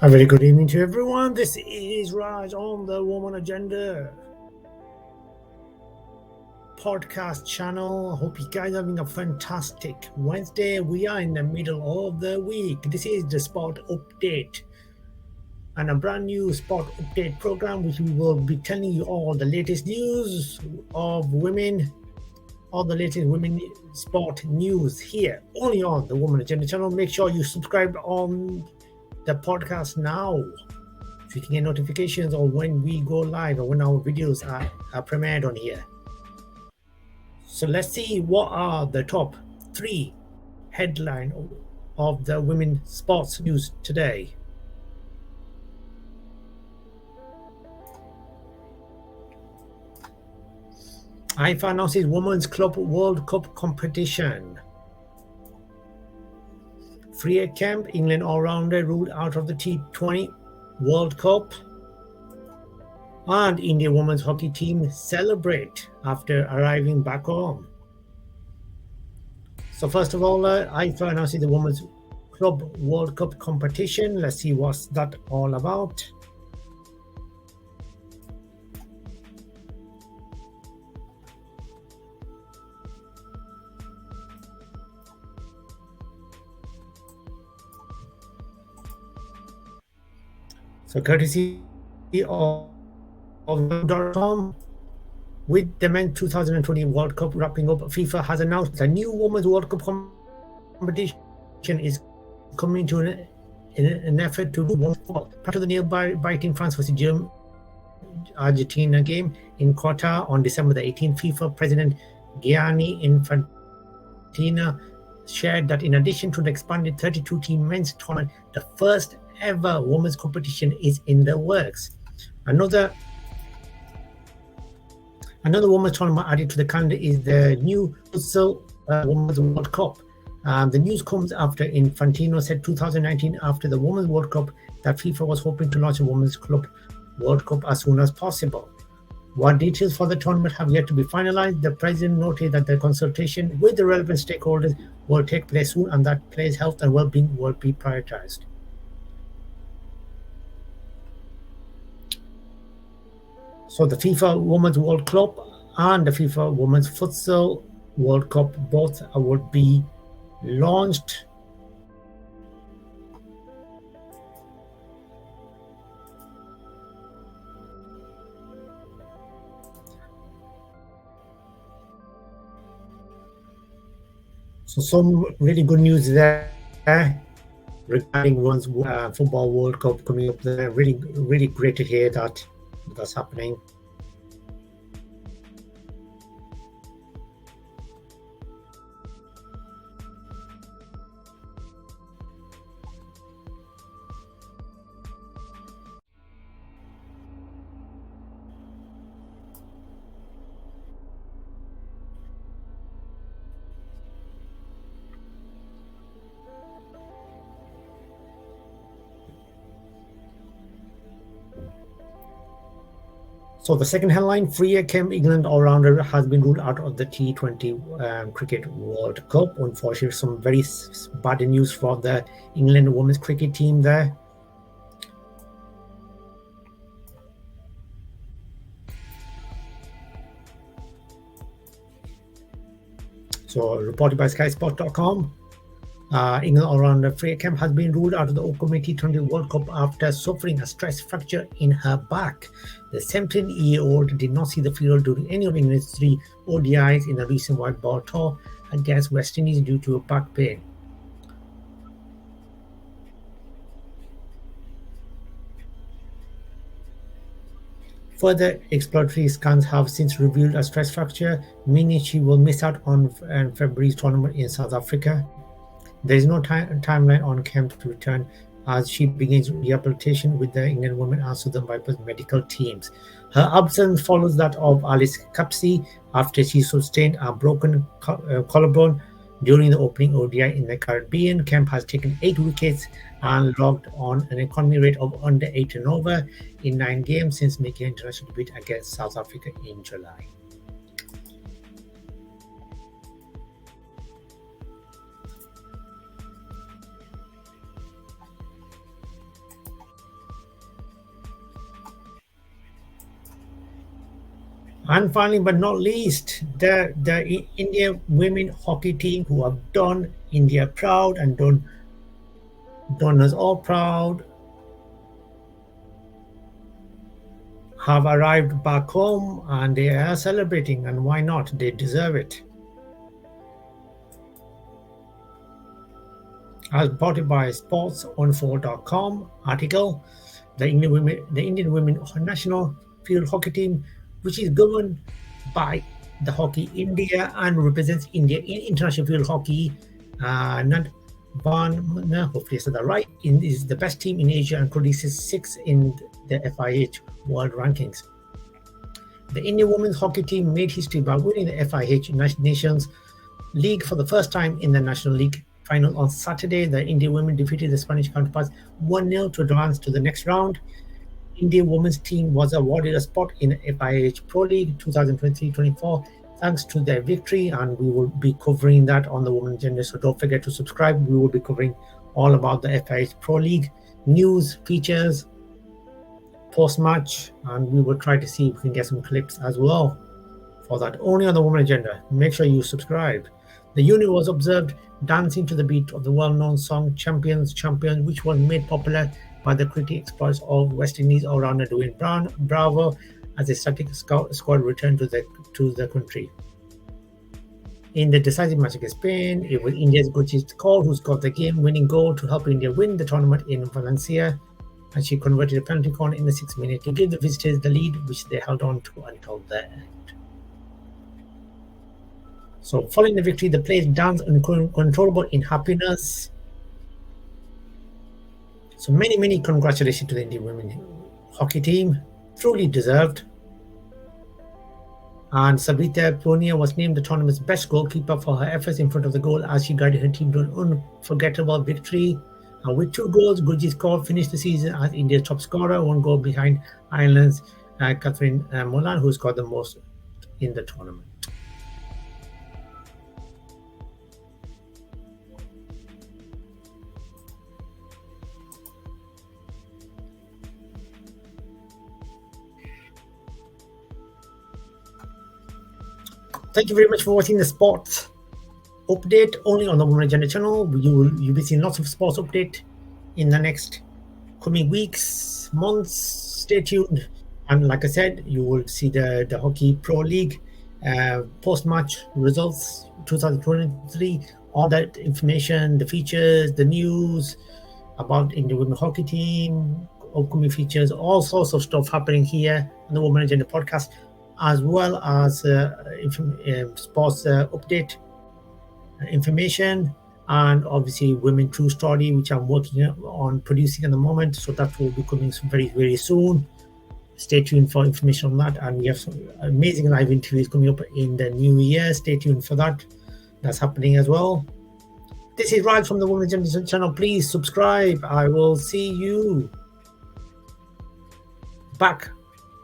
A very good evening to everyone. This is Raj on the Woman Agenda podcast channel. Hope you guys are having a fantastic Wednesday. We are in the middle of the week. This is the Sport Update and a brand new Sport Update program, which we will be telling you all the latest news of women, all the latest women sport news here, only on the Woman Agenda channel. Make sure you subscribe on the podcast now so you can get notifications on when we go live or when our videos are premiered on here. So let's see what are the top 3 headline of the women sports news today. FIFA announces Women's Club World Cup competition. Freya Kemp, England all-rounder, ruled out of the T20 World Cup. And India women's hockey team celebrate after arriving back home. So first of all, FIFA announces the Women's Club World Cup competition. Let's see what's that all about. So courtesy of .com, with the men's 2020 World Cup wrapping up, FIFA has announced a new Women's World Cup competition is coming to an effort to do one part of the nail-biting France vs Argentina game in Qatar on December the 18th. FIFA President Gianni Infantino shared that in addition to the expanded 32-team men's tournament, the first ever women's competition is in the works. Another women's tournament added to the calendar is the new Futsal Women's World Cup. The news comes after Infantino said 2019, after the Women's World Cup, that FIFA was hoping to launch a Women's Club World Cup as soon as possible. What details for the tournament have yet to be finalized. The president noted that the consultation with the relevant stakeholders will take place soon and that players' health and well-being will be prioritized. So the FIFA Women's World Cup and the FIFA Women's Futsal World Cup both would be launched So some really good news there regarding Women's Football World Cup coming up there. Really great to hear that that's happening. So the second headline, Freya Kemp, England all-rounder, has been ruled out of the T20 Cricket World Cup. Unfortunately, some very bad news for the England women's cricket team there. So reported by SkySport.com. England all-rounder Freya Kemp has been ruled out of the upcoming T20 World Cup after suffering a stress fracture in her back. The 17-year-old did not see the field during any of England's 3 ODIs in the recent white ball tour against West Indies due to a back pain. Further exploratory scans have since revealed a stress fracture, meaning she will miss out on February's tournament in South Africa. There is no timeline on Kemp to return as she begins rehabilitation with the England women and Southern Vipers medical teams. Her absence follows that of Alice Capsey after she sustained a broken collarbone during the opening ODI in the Caribbean. Kemp has taken 8 wickets and logged on an economy rate of under 8 turnover in 9 games since making an international debut against South Africa in July. And finally, but not least, the India women hockey team who have done India proud and done us all proud have arrived back home and they are celebrating, and why not? They deserve it. As reported by sportsinfo.com article, the Indian women national field hockey team, which is governed by the Hockey India and represents India in international field hockey, not hopefully I said that right, is the best team in Asia and produces 6th in the FIH World Rankings. The Indian women's hockey team made history by winning the FIH Nations League for the first time in the National League final on Saturday. The Indian women defeated the Spanish counterparts 1-0 to advance to the next round. Indian women's team was awarded a spot in FIH Pro League 2023-24 thanks to their victory, and we will be covering that on the Women's Agenda, so don't forget to subscribe. We will be covering all about the FIH Pro League news, features, post-match, and we will try to see if we can get some clips as well for that, only on the Women's Agenda. Make sure you subscribe. The unit was observed dancing to the beat of the well-known song Champions, which was made popular by the cricket exploits of West Indies all-rounder Dwayne Bravo as a static squad returned to the country. In the decisive match against Spain, it was India's Gurjeet Kaur who scored the game-winning goal to help India win the tournament in Valencia, and she converted a penalty corner in the 6th minute to give the visitors the lead, which they held on to until the end. So following the victory, the players danced uncontrollable in happiness. So many congratulations to the Indian women hockey team, truly deserved. And Savita Punia was named the tournament's best goalkeeper for her efforts in front of the goal as she guided her team to an unforgettable victory. And with 2 goals, Gurjeet Kaur finished the season as India's top scorer, 1 goal behind Ireland's Catherine Molan, who scored the most in the tournament. Thank you very much for watching the sports update only on the Women Agenda channel. You'll be seeing lots of sports update in the next coming weeks, months. Stay tuned. And like I said, you will see the Hockey Pro League post-match results 2023, all that information, the features, the news about Indian women hockey team, upcoming features, all sorts of stuff happening here on the Women Agenda podcast, as well as sports update information, and obviously Women True Story, which I'm working on producing at the moment. So that will be coming very, very soon. Stay tuned for information on that. And we have some amazing live interviews coming up in the new year. Stay tuned for that. That's happening as well. This is Raj from the Women Agenda channel. Please subscribe. I will see you back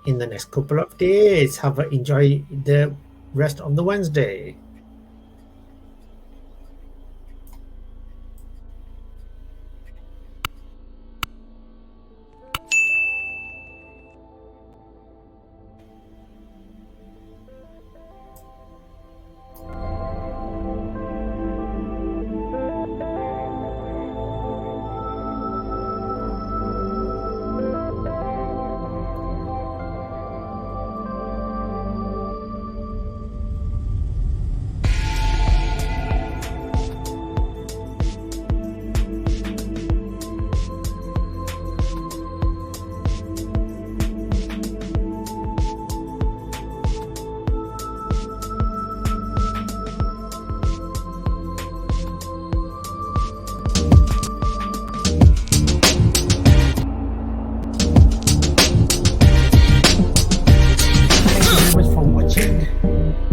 in the next couple of days. Enjoy the rest of the Wednesday.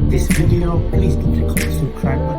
This video, please do click on the subscribe button.